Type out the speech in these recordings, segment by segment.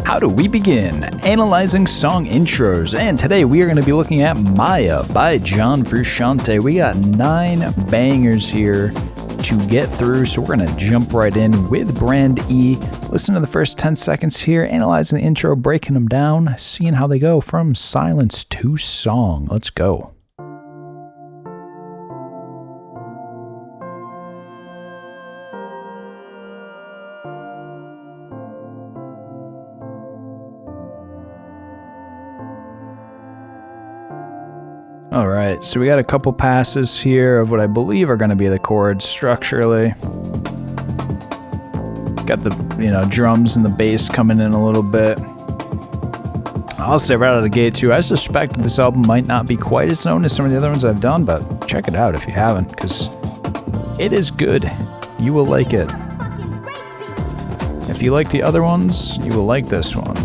How do we begin? Analyzing song intros, and today we are going to be looking at Maya by John Frusciante. We got 9 bangers here to get through, so we're going to jump right in with Brand E. Listen to the first 10 seconds here, analyzing the intro, breaking them down, seeing how they go from silence to song. Let's go. All right, so we got a couple passes here of what I believe are going to be the chords structurally. Got the, drums and the bass coming in a little bit. I'll say right out of the gate too, I suspect this album might not be quite as known as some of the other ones I've done, but check it out if you haven't, because it is good. You will like it. If you like the other ones, you will like this one.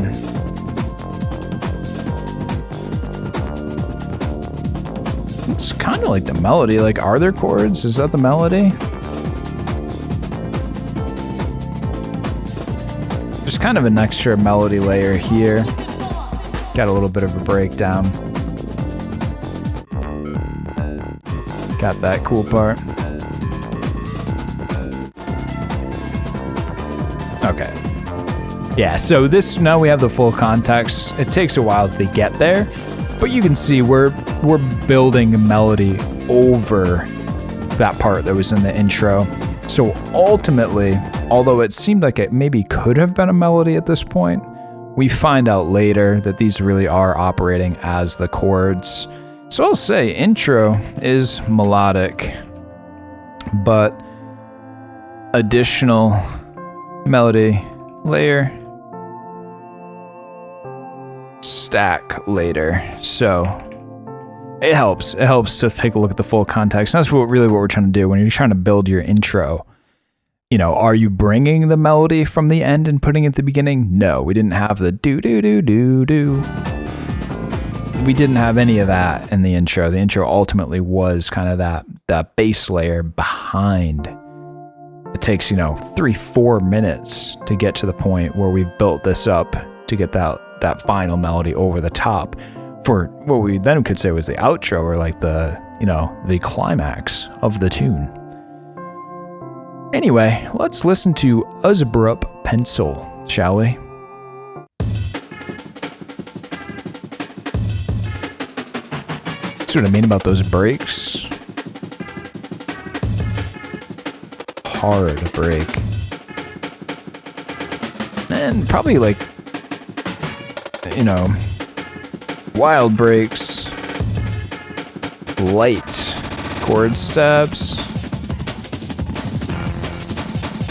It's kind of like the melody. Like, are there chords? Is that the melody? There's kind of an extra melody layer here. Got a little bit of a breakdown. Got that cool part. Okay. Yeah, so now we have the full context. It takes a while to get there, but you can see we're building a melody over that part that was in the intro. So ultimately, although it seemed like it maybe could have been a melody at this point, we find out later that these really are operating as the chords. So I'll say intro is melodic, but additional melody layer stack later. So it helps to take a look at the full context. And that's what we're trying to do when you're trying to build your intro. Are you bringing the melody from the end and putting it at the beginning? No, we didn't have the do do do do do. We didn't have any of that in the intro. The intro ultimately was kind of that bass layer behind. It takes 3-4 minutes to get to the point where we've built this up to get that final melody over the top for what we then could say was the outro, or like the climax of the tune. Anyway, let's listen to Uzbrup Pencil, shall we? See what I mean about those breaks? Hard break. And probably wild breaks, light chord steps,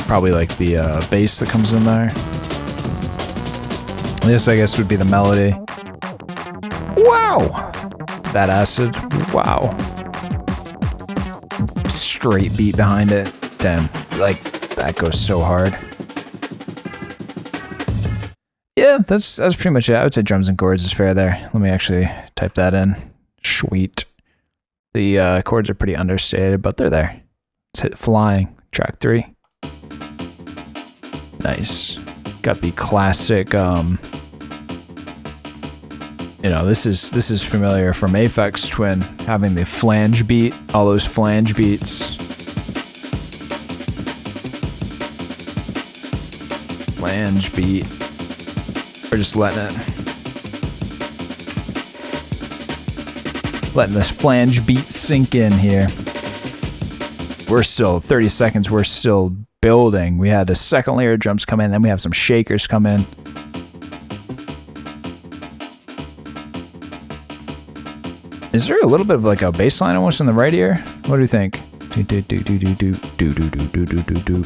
probably like the bass that comes in there. This, I guess, would be the melody. Wow! That acid, wow. Straight beat behind it. Damn, that goes so hard. Yeah, that's pretty much it. I would say drums and chords is fair there. Let me actually type that in. Sweet. The chords are pretty understated, but they're there. Let's hit Flying, track 3. Nice. Got the classic, this is familiar from Aphex Twin, having the flange beat, all those flange beats. Flange beat. We're just letting this flange beat sink in here. We're still 30 seconds. We're still building. We had a second layer of drums come in, then we have some shakers come in. Is there a little bit of like a bass line almost in the right ear? What do you think? Do do do do do do do do do do do do.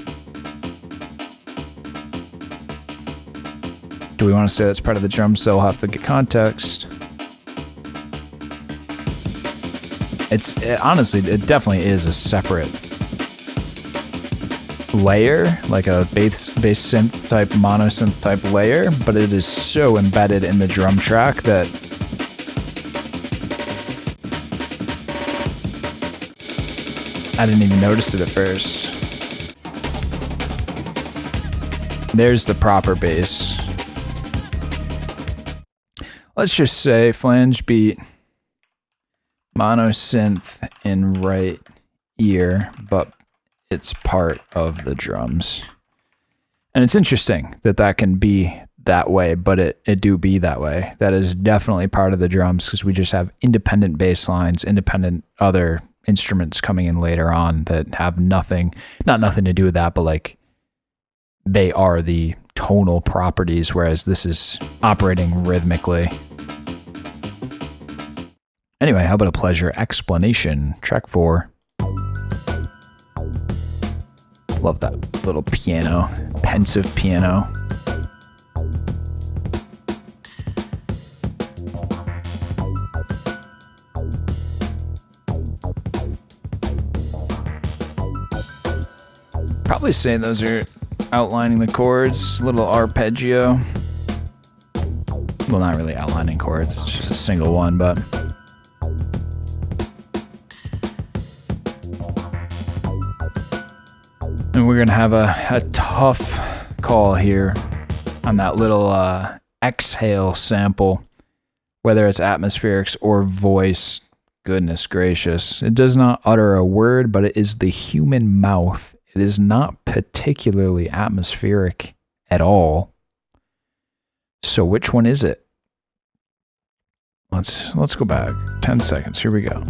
Do we want to say that's part of the drum set? We'll have to get context. Honestly, it definitely is a separate layer, like a bass synth type, mono synth type layer, but it is so embedded in the drum track that I didn't even notice it at first. There's the proper bass. let's just say flange beat, mono synth in right ear, but it's part of the drums. And it's interesting that that can be that way, but it do be that way. That is definitely part of the drums because we just have independent bass lines, independent other instruments coming in later on that have nothing to do with that, but like they are the tonal properties, whereas this is operating rhythmically. Anyway, how about a pleasure explanation? Track 4. Love that little piano, pensive piano. Probably say those are outlining the chords, a little arpeggio. Well, not really outlining chords, it's just a single one, but and we're gonna have a tough call here on that little exhale sample, whether it's atmospherics or voice. Goodness gracious. It does not utter a word, but it is the human mouth. It is not particularly atmospheric at all. So which one is it? Let's go back 10 seconds. Here we go.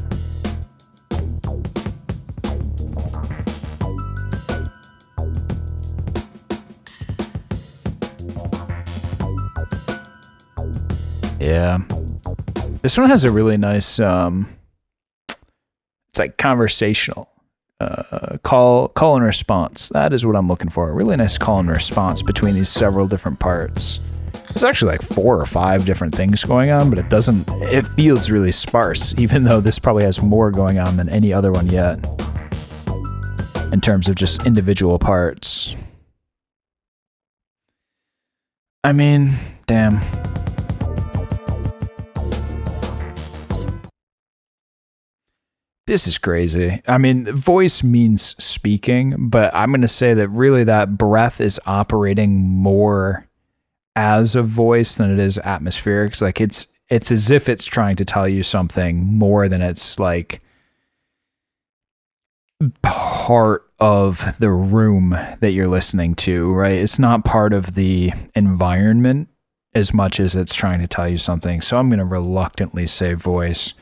Yeah. This one has a really nice it's like conversational. Call and response. That is what I'm looking for. A really nice call and response between these several different parts. There's actually like 4 or 5 different things going on, but it feels really sparse, even though this probably has more going on than any other one yet in terms of just individual parts. I mean, damn. This is crazy. I mean, voice means speaking, but I'm going to say that really that breath is operating more as a voice than it is atmospherics. Like it's as if it's trying to tell you something more than it's like part of the room that you're listening to, right? It's not part of the environment as much as it's trying to tell you something. So I'm going to reluctantly say voice.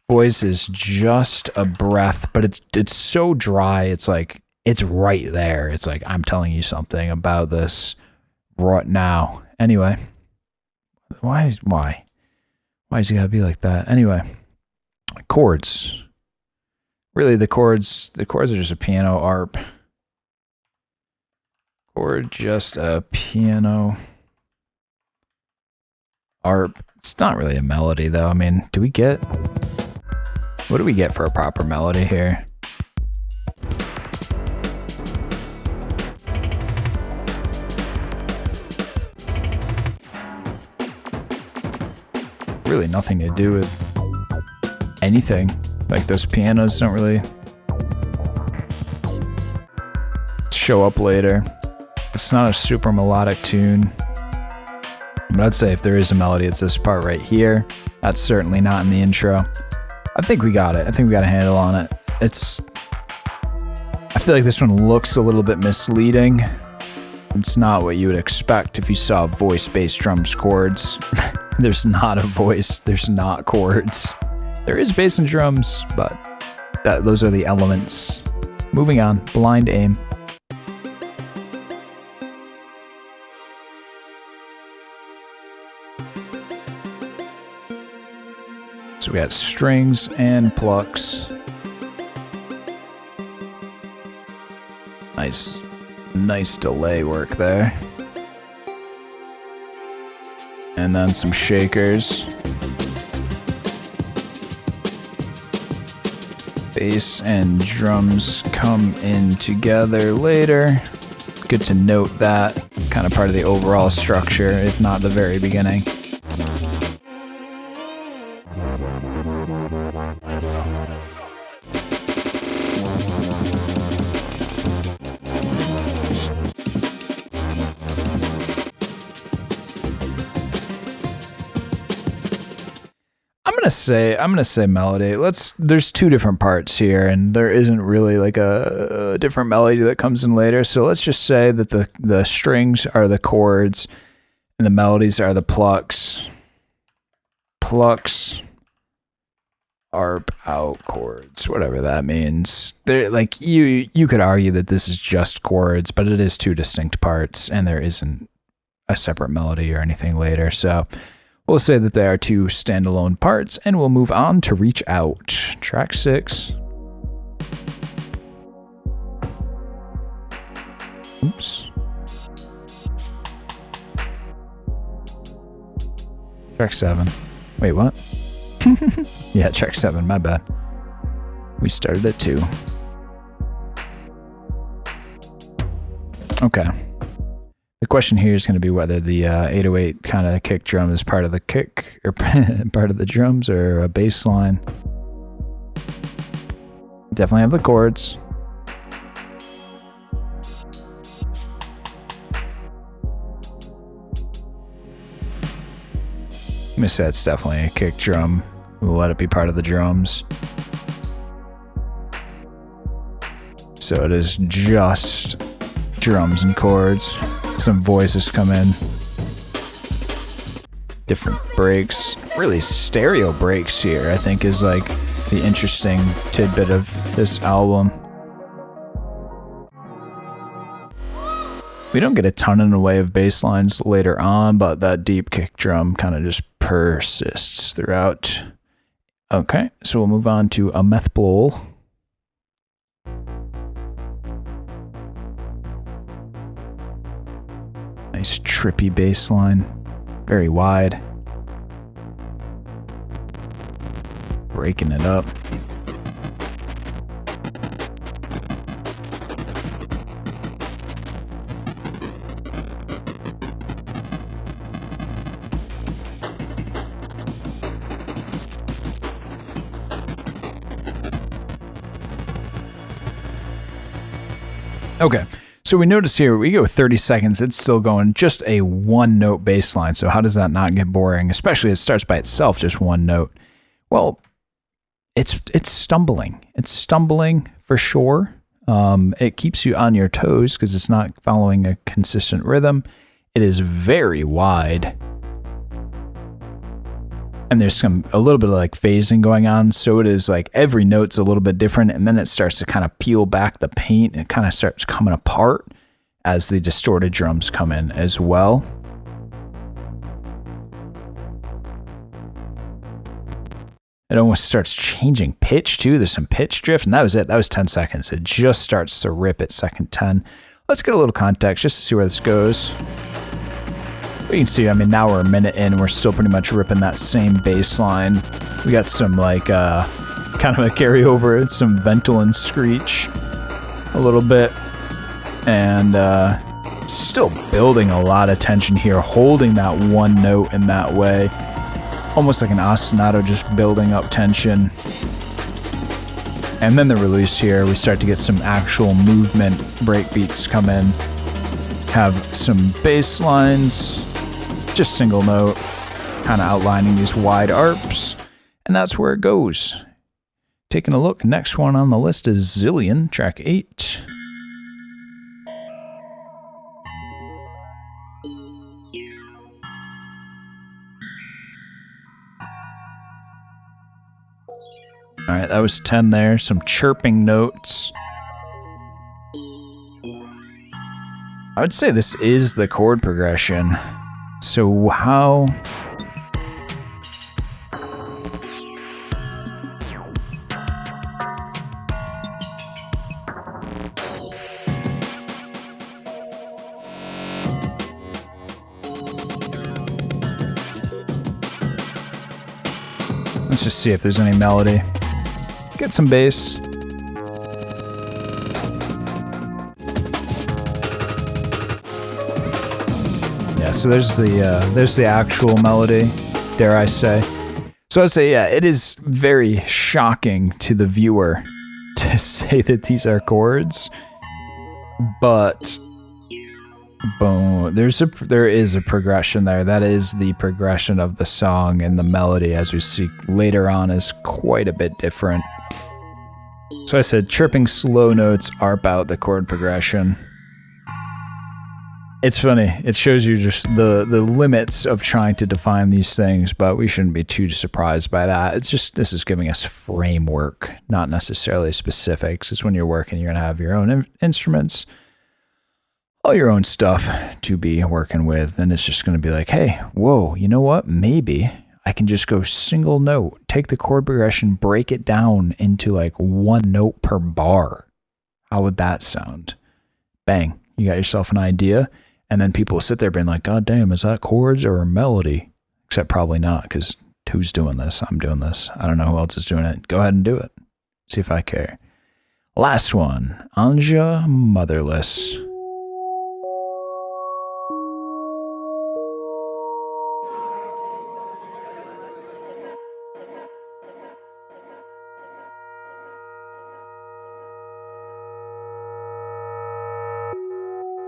Voice is just a breath, but it's so dry. It's like it's right there. It's like I'm telling you something about this right now. Anyway, why is it gotta be like that? Anyway, chords. Really, the chords are just a piano arp. Chord, just a piano arp. It's not really a melody though. I mean, what do we get for a proper melody here? Really nothing to do with anything. Like those pianos don't really show up later. It's not a super melodic tune. But I'd say if there is a melody, it's this part right here. That's certainly not in the intro. I think we got it. I think we got a handle on it. I feel like this one looks a little bit misleading. It's not what you would expect if you saw voice, bass, drums, chords. There's not a voice. There's not chords. There is bass and drums, but those are the elements. Moving on. Blind aim. So we got strings and plucks. Nice delay work there. And then some shakers. Bass and drums come in together later. Good to note that. Kind of part of the overall structure, if not the very beginning. gonna say melody. There's two different parts here, and there isn't really like a different melody that comes in later. So let's just say that the strings are the chords, and the melodies are the plucks. Plucks, arp, out chords, whatever that means. They're like you could argue that this is just chords, but it is two distinct parts, and there isn't a separate melody or anything later. So we'll say that they are two standalone parts, and we'll move on to Reach Out. Track 6. Oops. Track 7. Wait, what? Yeah, track 7, my bad. We started at 2. Okay. The question here is going to be whether the 808 kind of kick drum is part of the kick, or part of the drums, or a bass line. Definitely have the chords. I'm gonna say it's definitely a kick drum. We'll let it be part of the drums. So it is just drums and chords. Some voices come in. Different breaks. Really stereo breaks here, I think, is like the interesting tidbit of this album. We don't get a ton in the way of bass lines later on, but that deep kick drum kind of just persists throughout. Okay, so we'll move on to A Meth Blowl. Nice trippy bass line, very wide. Breaking it up. Okay, so we notice here, we go 30 seconds, it's still going just a one note bass line. So how does that not get boring? Especially it starts by itself, just one note. Well, it's stumbling. It's stumbling for sure. It keeps you on your toes because it's not following a consistent rhythm. It is very wide. And there's a little bit of like phasing going on. So it is like every note's a little bit different. And then it starts to kind of peel back the paint. It kind of starts coming apart as the distorted drums come in as well. It almost starts changing pitch too. There's some pitch drift, and that was it. That was 10 seconds. It just starts to rip at second 10. Let's get a little context just to see where this goes. You can see, I mean, now we're a minute in, we're still pretty much ripping that same bass line. We got some like kind of a carryover, some Ventolin screech a little bit, and still building a lot of tension here, holding that one note in that way, almost like an ostinato, just building up tension. And then the release here, we start to get some actual movement breakbeats come in, have some bass lines, just single note, kind of outlining these wide arps, and that's where it goes. Taking a look, next one on the list is Zillion, track 8. All right, that was 10 there, some chirping notes. I would say this is the chord progression. So how... Let's just see if there's any melody. Get some bass. So there's the actual melody, dare I say. So I'd say, yeah, it is very shocking to the viewer to say that these are chords, but boom. There is a progression there. That is the progression of the song, and the melody, as we see later on, is quite a bit different. So I said chirping slow notes arp out the chord progression. It's funny. It shows you just the limits of trying to define these things, but we shouldn't be too surprised by that. It's just, this is giving us framework, not necessarily specifics. It's when you're working, you're going to have your own instruments, all your own stuff to be working with. And it's just going to be like, hey, whoa, you know what? Maybe I can just go single note, take the chord progression, break it down into like one note per bar. How would that sound? Bang, you got yourself an idea. And then people will sit there being like, God damn, is that chords or a melody? Except probably not, because who's doing this? I'm doing this. I don't know who else is doing it. Go ahead and do it. See if I care. Last one, Anja Motherless.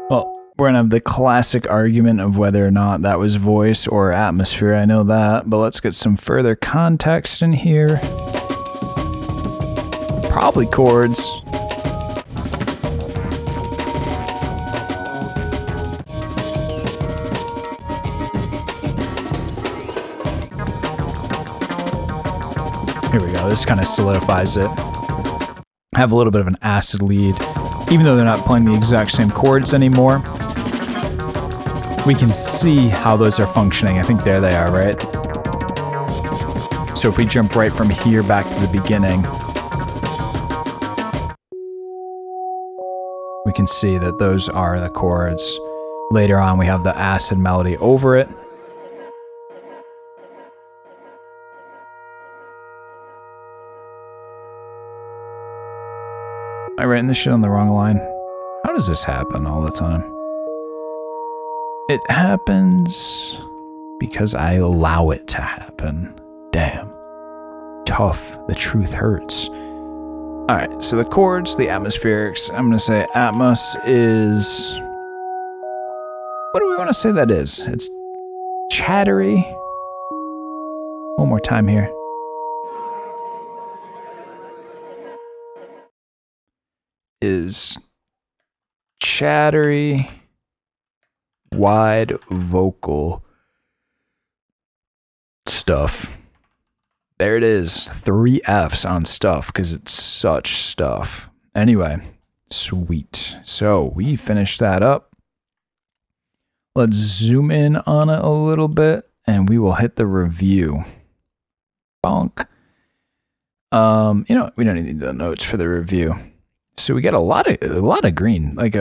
Well, we're going to have the classic argument of whether or not that was voice or atmosphere. I know that, but let's get some further context in here. Probably chords. Here we go. This kind of solidifies it. Have a little bit of an acid lead. Even though they're not playing the exact same chords anymore, we can see how those are functioning. I think there they are, right? So if we jump right from here back to the beginning, we can see that those are the chords. Later on, we have the acid melody over it. Am I writing this shit on the wrong line? How does this happen all the time? It happens because I allow it to happen. Damn. Tough. The truth hurts. Alright, so the chords, the atmospherics. I'm going to say Atmos is... What do we want to say that is? It's chattery. One more time here. Is chattery, wide vocal stuff. There it is. 3 Fs on stuff because it's such stuff. Anyway, sweet. So we finished that up. Let's zoom in on it a little bit and we will hit the review. Bonk. You know, we don't need the notes for the review. So we get a lot of green, like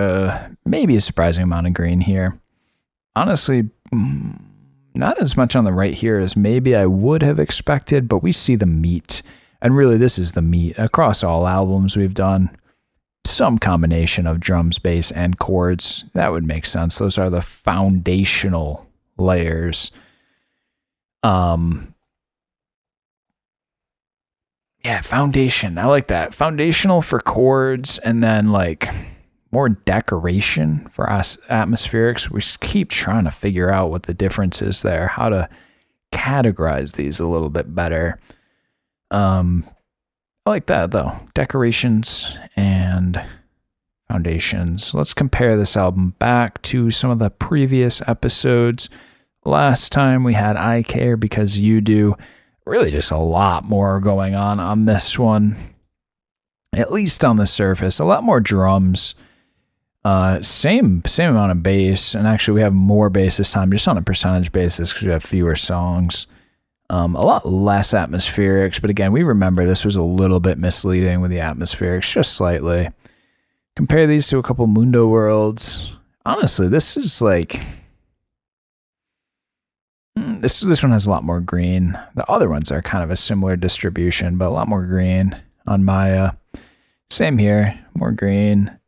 maybe a surprising amount of green here. Honestly, not as much on the right here as maybe I would have expected, but we see the meat. And really, this is the meat. Across all albums we've done, some combination of drums, bass, and chords. That would make sense. Those are the foundational layers. Yeah, foundation. I like that. Foundational for chords, and then like more decoration for us atmospherics. We keep trying to figure out what the difference is there, how to categorize these a little bit better. I like that though. Decorations and foundations. Let's compare this album back to some of the previous episodes. Last time we had I Care Because You Do. Really just a lot more going on this one, at least on the surface. A lot more drums, same amount of bass, and actually we have more bass this time just on a percentage basis because we have fewer songs. A lot less atmospherics, but again, we remember this was a little bit misleading with the atmospherics, just slightly. Compare these to a couple Mundoworlds. Honestly, this is like... This one has a lot more green. The other ones are kind of a similar distribution, but a lot more green on Maya. Same here, more green.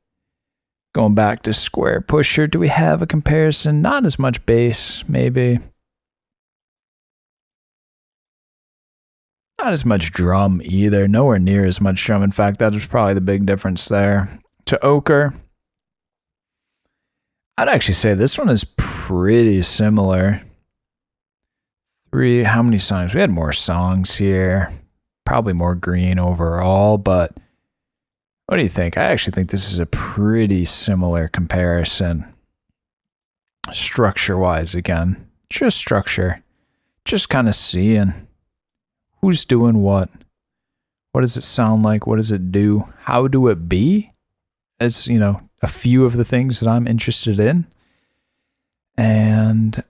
Going back to Square Pusher, do we have a comparison? Not as much bass, maybe. Not as much drum either. Nowhere near as much drum. In fact, that was probably the big difference there. To Ochre, I'd actually say this one is pretty similar. How many songs? We had more songs here. Probably more green overall, but what do you think? I actually think this is a pretty similar comparison. Structure-wise, again. Just structure. Just kind of seeing who's doing what. What does it sound like? What does it do? How do it be? As, you know, a few of the things that I'm interested in. And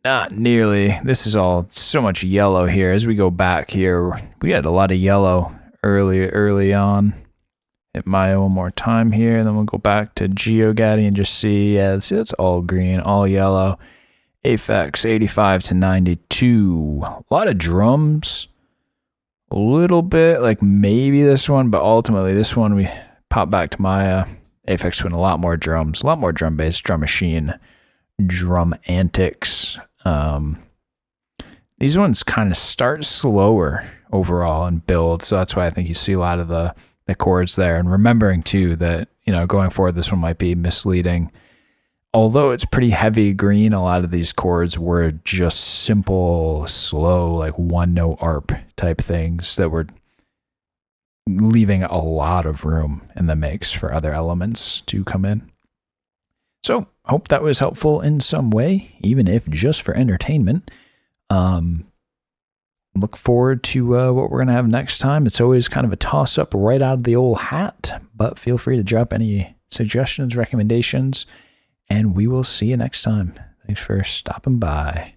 not nearly. This is all so much yellow here. As we go back here, we had a lot of yellow early on. Hit Maya one more time here, and then we'll go back to GeoGaddy and just see, yeah, see, that's all green, all yellow. Aphex 85 to 92. A lot of drums. A little bit, like maybe this one, but ultimately this one, we pop back to Maya. Aphex doing a lot more drums, a lot more drum bass, drum machine, drum antics. These ones kind of start slower overall and build, so that's why I think you see a lot of the chords there. And remembering too that, you know, going forward, this one might be misleading. Although it's pretty heavy green, a lot of these chords were just simple, slow, like one note arp type things that were leaving a lot of room in the mix for other elements to come in. So, hope that was helpful in some way, even if just for entertainment. Look forward to what we're going to have next time. It's always kind of a toss-up right out of the old hat, but feel free to drop any suggestions, recommendations, and we will see you next time. Thanks for stopping by.